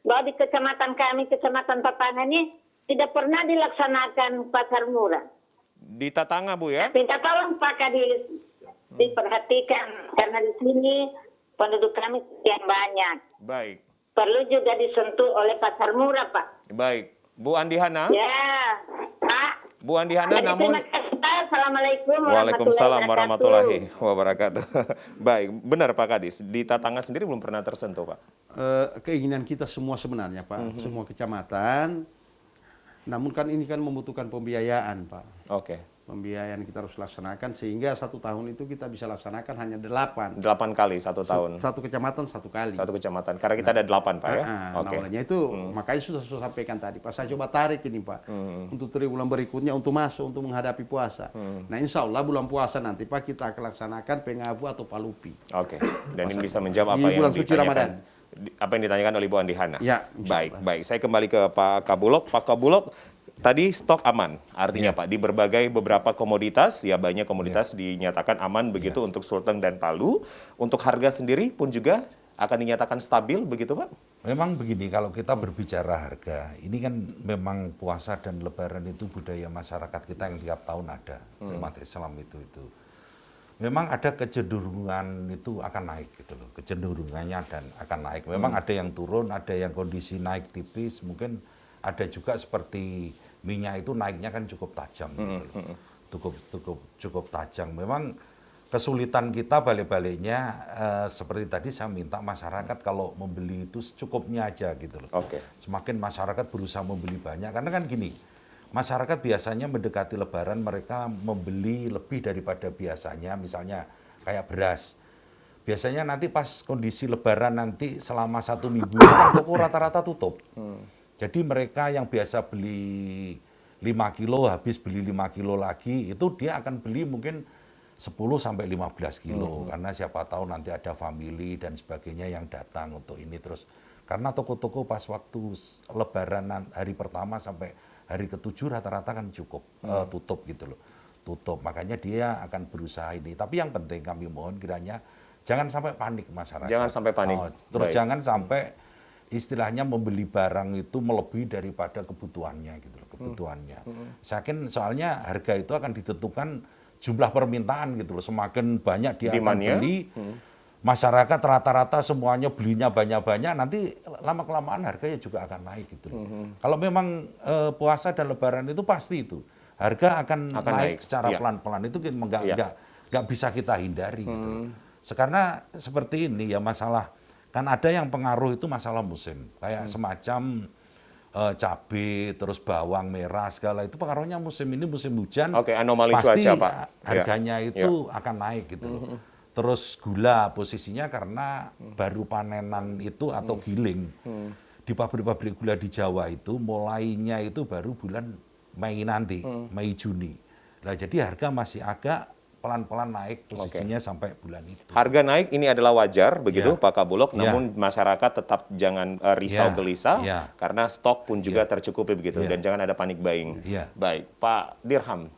bahwa di kecamatan kami, kecamatan Papangan ini tidak pernah dilaksanakan pasar murah. Di Tatanga, Bu ya? Minta tolong Pak Kadis diperhatikan karena di sini penduduk kami sekian banyak. Baik. Perlu juga disentuh oleh pasar murah, Pak. Baik. Bu Andi Hana? Ya, Pak. Bu Andi Hana, namun... Terima kasih, Pak. Assalamualaikum Waalaikumsalam warahmatullahi wabarakatuh. Baik, benar Pak Kadis. Di Tatanga sendiri belum pernah tersentuh, Pak? Keinginan kita semua sebenarnya, Pak. Semua kecamatan. Namun kan ini kan membutuhkan pembiayaan, Pak. Oke. Pembiayaan kita harus laksanakan sehingga 1 tahun itu kita bisa laksanakan hanya 8. 8 kali 1 tahun. Satu kecamatan 1 kali. Satu kecamatan. Karena kita ada 8, Pak ya? Oke. Awalnya itu makanya sudah saya sampaikan tadi, Pak. Saya coba tarik ini, Pak. Untuk triwulan berikutnya untuk masuk, untuk menghadapi puasa. Nah, insya Allah bulan puasa nanti, Pak, kita akan laksanakan Pengawu atau Palupi. Oke. Dan ini bisa menjawab Di apa yang bulan suci Ramadan. Apa yang ditanyakan oleh Bu Andi Hana. Ya, baik. Saya kembali ke Pak Kabulok. Pak Kabulok, tadi stok aman, artinya Pak, di berbagai beberapa komoditas, ya banyak komoditas dinyatakan aman begitu untuk Sulteng dan Palu. Untuk harga sendiri pun juga akan dinyatakan stabil begitu Pak? Memang begini, kalau kita berbicara harga, ini kan memang puasa dan lebaran itu budaya masyarakat kita yang tiap tahun ada, umat Islam itu. Memang ada kecenderungan itu akan naik gitu loh, kecenderungannya dan akan naik. Memang ada yang turun, ada yang kondisi naik tipis, mungkin ada juga seperti minyak itu naiknya kan cukup tajam gitu loh. Cukup tajam. Memang kesulitan kita balik-baliknya seperti tadi saya minta masyarakat kalau membeli itu secukupnya aja gitu loh. Oke. Semakin masyarakat berusaha membeli banyak, karena kan gini, masyarakat biasanya mendekati Lebaran mereka membeli lebih daripada biasanya, misalnya kayak beras. Biasanya nanti pas kondisi Lebaran nanti selama 1 minggu kan toko rata-rata tutup. Jadi mereka yang biasa beli 5 kilo habis beli 5 kilo lagi, itu dia akan beli mungkin 10 sampai 15 kilo karena siapa tahu nanti ada family dan sebagainya yang datang untuk ini. Terus karena toko-toko pas waktu Lebaran hari pertama sampai hari ke-7 rata-rata kan cukup tutup gitu loh. Tutup, makanya dia akan berusaha ini. Tapi yang penting kami mohon kiranya jangan sampai panik masyarakat. Jangan sampai panik. Terus Baik. jangan sampai istilahnya membeli barang itu melebihi daripada kebutuhannya gitu loh, kebutuhannya. Saya yakin soalnya harga itu akan ditentukan jumlah permintaan gitu loh. Semakin banyak dia akan Demand-nya. beli, masyarakat rata-rata semuanya belinya banyak-banyak, nanti lama-kelamaan harganya juga akan naik gitu loh. Kalau memang puasa dan Lebaran itu pasti itu harga akan naik secara iya. pelan-pelan, itu Iya. nggak bisa kita hindari gitu loh. Karena seperti ini ya masalah, kan ada yang pengaruh itu masalah musim, kayak semacam cabai, terus bawang merah segala itu pengaruhnya musim ini musim hujan. Oke, anomali pasti cuaca, Pak. harganya Ya. itu akan naik gitu loh. Terus gula posisinya karena baru panenan itu atau giling di pabrik-pabrik gula di Jawa itu mulainya itu baru bulan Mei nanti, Mei Juni. Nah jadi harga masih agak pelan-pelan naik posisinya sampai bulan itu. Harga naik ini adalah wajar begitu Ya. Pak Kabulok, Ya. namun masyarakat tetap jangan risau Ya. gelisah Ya. karena stok pun juga tercukupi begitu Ya. dan jangan ada panik buying. Ya. Baik, Pak Dirham.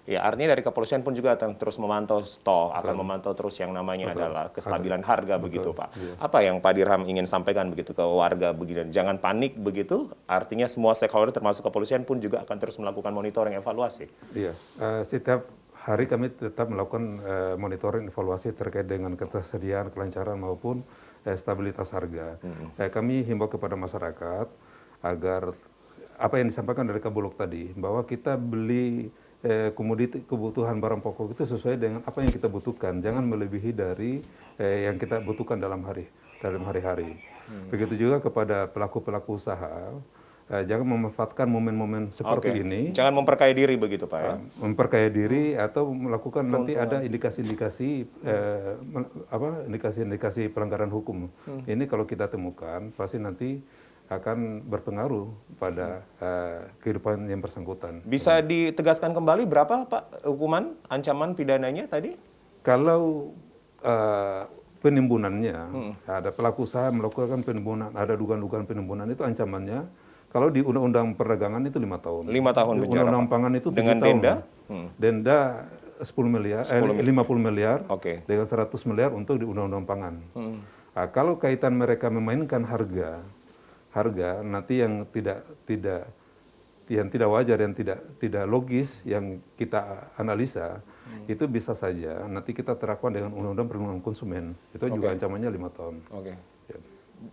Ya, artinya dari kepolisian pun juga akan terus memantau stok, akan memantau terus yang namanya adalah kestabilan harga begitu, Pak. Apa yang Pak Dirham ingin sampaikan begitu ke warga begini? Jangan panik begitu. Artinya semua stakeholder termasuk kepolisian pun juga akan terus melakukan monitoring evaluasi. Iya, setiap hari kami tetap melakukan monitoring evaluasi terkait dengan ketersediaan, kelancaran maupun stabilitas harga. Kami himbau kepada masyarakat agar apa yang disampaikan dari Kabulok tadi, bahwa kita beli komoditi kebutuhan barang pokok itu sesuai dengan apa yang kita butuhkan, jangan melebihi dari yang kita butuhkan dalam hari-hari. Begitu juga kepada pelaku-pelaku usaha, jangan memanfaatkan momen-momen seperti Oke. ini. Jangan memperkaya diri begitu, Pak ya. Memperkaya diri atau melakukan nanti ada indikasi-indikasi indikasi-indikasi pelanggaran hukum. Ini kalau kita temukan pasti nanti akan berpengaruh pada kehidupan yang bersangkutan. Bisa ditegaskan kembali berapa Pak hukuman ancaman pidananya tadi? Kalau penimbunannya, ada pelaku usaha melakukan penimbunan, ada dugaan-dugaan penimbunan itu ancamannya, kalau di Undang-Undang Perdagangan itu 5 tahun. 5 tahun Di penjara, Undang-Undang Pak. Pangan itu 7 Dengan tahun. denda? Denda 10 miliar, 50 miliar, Oke. dengan 100 miliar untuk di Undang-Undang Pangan. Nah, kalau kaitan mereka memainkan harga nanti yang tidak wajar, yang tidak logis, yang kita analisa, itu bisa saja nanti kita terapkan dengan Undang-Undang Perlindungan Konsumen. Itu juga ancamannya 5 tahun. Oke. Ya.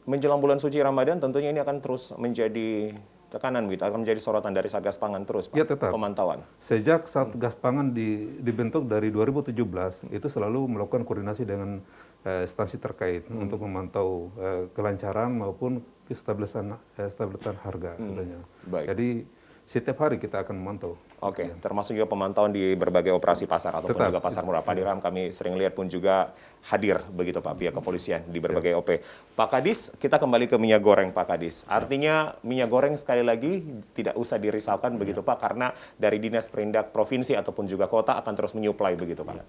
Menjelang bulan suci Ramadan tentunya ini akan terus menjadi tekanan gitu, akan menjadi sorotan dari Satgas Pangan terus, Pak. Ya, tetap. Pemantauan. Sejak Satgas Pangan dibentuk dari 2017, itu selalu melakukan koordinasi dengan instansi terkait untuk memantau kelancaran maupun stabilitas harga. Tentunya. Baik. Jadi setiap hari kita akan memantau. Oke, termasuk juga pemantauan di berbagai operasi pasar ataupun Tetap. juga pasar murah. Pak Dirham kami sering lihat pun juga hadir begitu Pak pihak kepolisian di berbagai OP. Pak Kadis, kita kembali ke minyak goreng Pak Kadis. Artinya minyak goreng sekali lagi tidak usah dirisaukan begitu Pak, karena dari Dinas Perindak Provinsi ataupun juga kota akan terus menyuplai begitu Pak.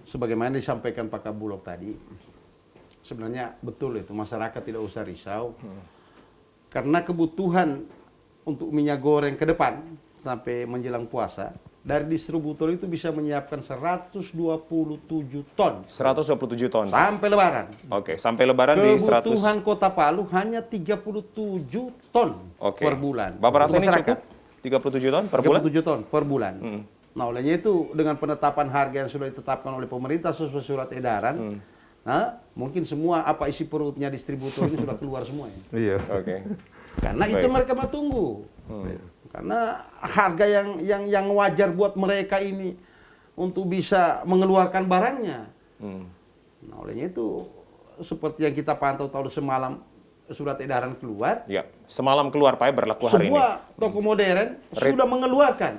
Sebagaimana disampaikan Pak Kabulok tadi, sebenarnya betul itu, masyarakat tidak usah risau. Karena kebutuhan untuk minyak goreng ke depan sampai menjelang puasa, dari distributor itu bisa menyiapkan 127 ton 127 ton. Pak. sampai lebaran. Oke, sampai lebaran di 100. Kebutuhan Kota Palu hanya 37 ton Oke. per bulan. Bapak rasa ini Masyarakat, cukup? 37 ton per bulan? 37 ton per bulan. Nah, olehnya itu dengan penetapan harga yang sudah ditetapkan oleh pemerintah sesuai surat edaran, nah, mungkin semua apa isi perutnya distributor ini sudah keluar semua ya. Iya. Oke. Karena itu Baik. mereka mau tunggu. Karena harga yang wajar buat mereka ini untuk bisa mengeluarkan barangnya. Nah, olehnya itu seperti yang kita pantau tahun semalam surat edaran keluar, Ya, semalam keluar Pak ya, berlaku hari ini. semua toko modern sudah mengeluarkan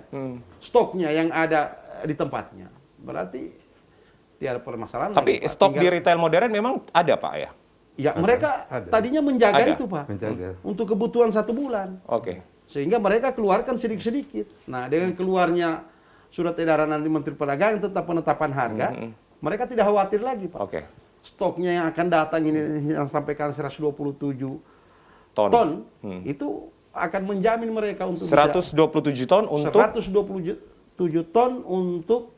stoknya yang ada di tempatnya. Berarti tiada permasalahan. Tapi lagi, Pak. stok di Tinggal- retail modern memang ada Pak ya? Ya, mereka ada. tadinya menjaga Ada. itu, Pak. Menjaga. Untuk kebutuhan 1 bulan. Oke. Sehingga mereka keluarkan sedikit-sedikit. Nah, dengan keluarnya surat edaran nanti Menteri Perdagangan tentang penetapan harga, mereka tidak khawatir lagi, Pak. Oke. Stoknya yang akan datang ini yang sampaikan 127 Ton. ton, itu akan menjamin mereka untuk 127 ton untuk 127 ton untuk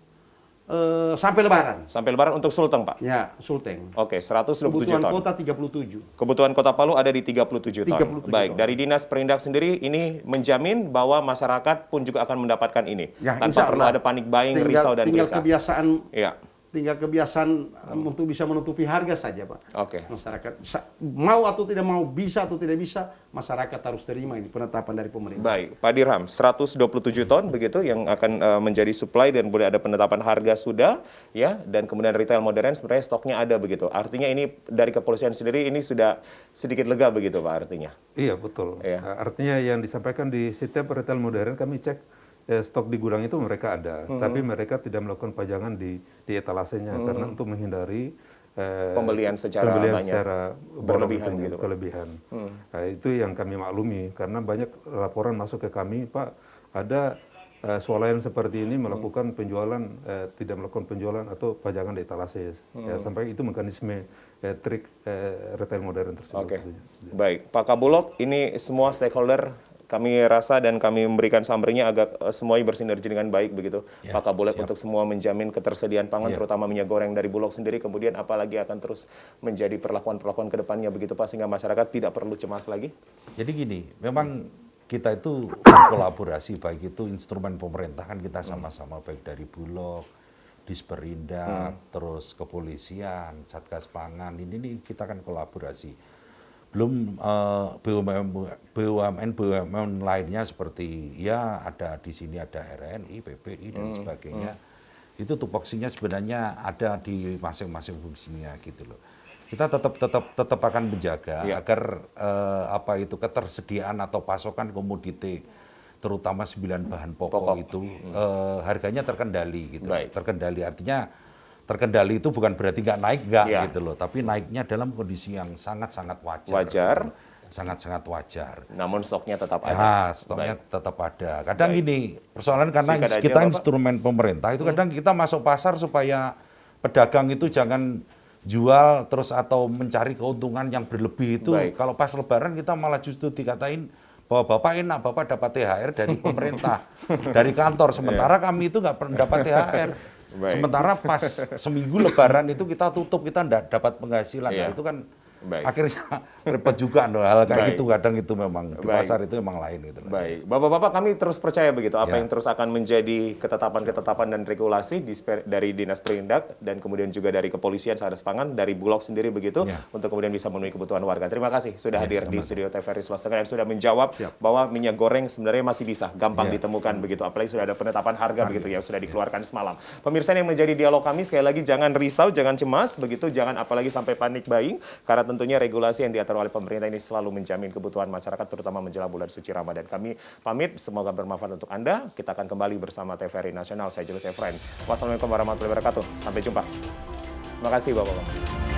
sampai Lebaran. sampai Lebaran untuk Sulteng Pak. Ya, Sulteng. Oke, 127 Kebutuhan ton. kota 37. Kebutuhan Kota Palu ada di 37 ton. 37 Baik, ton. dari Dinas Perindak sendiri ini menjamin bahwa masyarakat pun juga akan mendapatkan ini. Ya, Tanpa insya perlu Allah. ada panik buying, risau dan tinggal gelisah. kebiasaan untuk bisa menutupi harga saja, Pak. Oke. Masyarakat mau atau tidak mau, bisa atau tidak bisa, masyarakat harus terima ini penetapan dari pemerintah. Baik, Pak Dirham, 127 ton begitu yang akan menjadi supply dan boleh ada penetapan harga sudah ya, dan kemudian retail modern sebenarnya stoknya ada begitu. Artinya ini dari kepolisian sendiri ini sudah sedikit lega begitu Pak artinya. Iya betul. Iya. Artinya yang disampaikan di setiap retail modern kami cek stok di gudang itu mereka ada, tapi mereka tidak melakukan pajangan di etalasenya karena untuk menghindari Pembelian secara banyak, berlebihan borong gitu, Pak. kelebihan. Nah, itu yang kami maklumi karena banyak laporan masuk ke kami, Pak, ada swalayan seperti ini melakukan penjualan tidak melakukan penjualan atau pajangan di etalase. Ya, sampai itu mekanisme trik retail modern tersebut. Oke, baik. Pak Kabulok, ini semua stakeholder kami rasa dan kami memberikan summary-nya agak semuanya bersinergi dengan baik begitu. Ya, Pak Kabulok siap. untuk semua menjamin ketersediaan pangan, Ya. terutama minyak goreng dari Bulog sendiri, kemudian apalagi akan terus menjadi perlakuan-perlakuan ke depannya begitu Pak, sehingga masyarakat tidak perlu cemas lagi. Jadi gini, memang kita itu berkolaborasi, baik itu instrumen pemerintah kan kita sama-sama, baik dari Bulog, Disperindak, terus kepolisian, Satgas Pangan, ini kita kan kolaborasi. Belum BUMN lainnya seperti ya ada di sini ada RNI, PPI dan sebagainya. Itu tupoksinya sebenarnya ada di masing-masing fungsinya gitu loh. Kita tetap akan menjaga agar apa itu ketersediaan atau pasokan komoditi terutama 9 bahan pokok itu harganya terkendali gitu. Baik. Terkendali artinya terkendali itu bukan berarti nggak naik nggak Ya. gitu loh, tapi naiknya dalam kondisi yang sangat-sangat wajar. Wajar. Sangat-sangat wajar. Namun stoknya tetap ada. Ya, stoknya tetap ada. Kadang ini persoalan karena Singkat aja, kita Bapak. instrumen pemerintah itu kadang kita masuk pasar supaya pedagang itu jangan jual terus atau mencari keuntungan yang berlebih itu. Baik. Kalau pas Lebaran kita malah justru dikatain bahwa Bapak enak, Bapak dapat THR dari pemerintah, dari kantor. Sementara kami itu nggak pernah dapat THR. Baik. Sementara pas seminggu Lebaran itu kita tutup, kita nggak dapat penghasilan. Iya. Nah, itu kan Baik. akhirnya repot juga hal kayak Baik. gitu. Kadang itu memang di Baik. pasar itu memang lain gitu. Baik, Bapak-Bapak kami terus percaya begitu apa Ya. yang terus akan menjadi ketetapan-ketetapan dan regulasi dari Dinas Perindak dan kemudian juga dari Kepolisian, Satgas Pangan, dari Bulog sendiri begitu Ya. untuk kemudian bisa memenuhi kebutuhan warga. Terima kasih sudah Ya, hadir di sama-sama. studio TVRI Swasta dan sudah menjawab bahwa minyak goreng sebenarnya masih bisa gampang Ya. ditemukan begitu. Apalagi sudah ada penetapan harga begitu yang sudah dikeluarkan semalam. Pemirsa yang menjadi dialog kami sekali lagi jangan risau, jangan cemas begitu, jangan apalagi sampai panik buying karena tentunya regulasi yang diatur oleh pemerintah ini selalu menjamin kebutuhan masyarakat terutama menjelang bulan suci Ramadan. Kami pamit, semoga bermanfaat untuk Anda. Kita akan kembali bersama TVRI Nasional. Saya Julius Efrain. Wassalamualaikum warahmatullahi wabarakatuh. Sampai jumpa. Terima kasih Bapak-Bapak.